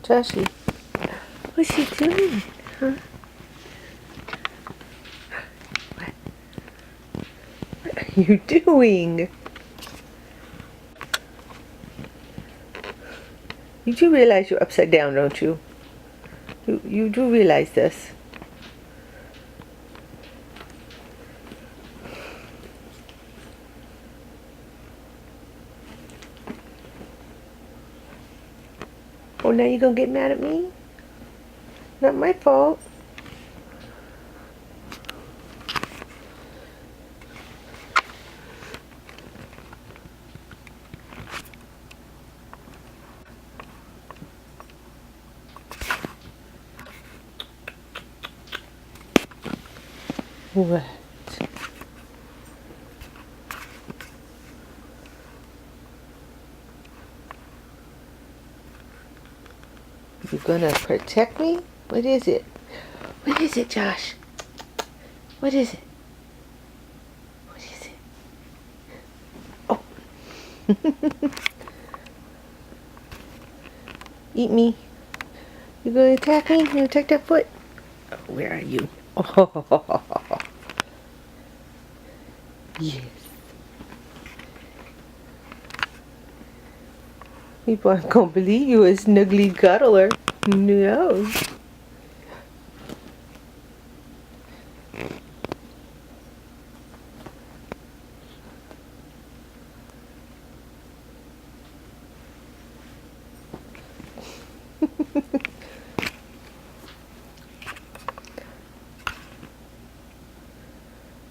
Joshy, what's she doing? Huh? What are you doing? You do realize you're upside down, don't you? You do realize this. Oh, now you're gonna get mad at me? Not my fault. What? You gonna protect me? What is it? What is it, Josh? What is it? What is it? Oh. Eat me. You gonna attack me? You gonna attack that foot? Oh, where are you? Oh. Yes. People aren't gonna believe you a snuggly cuddler. No.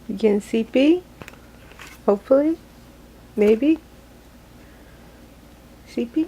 You getting CP? Hopefully? Maybe? CP?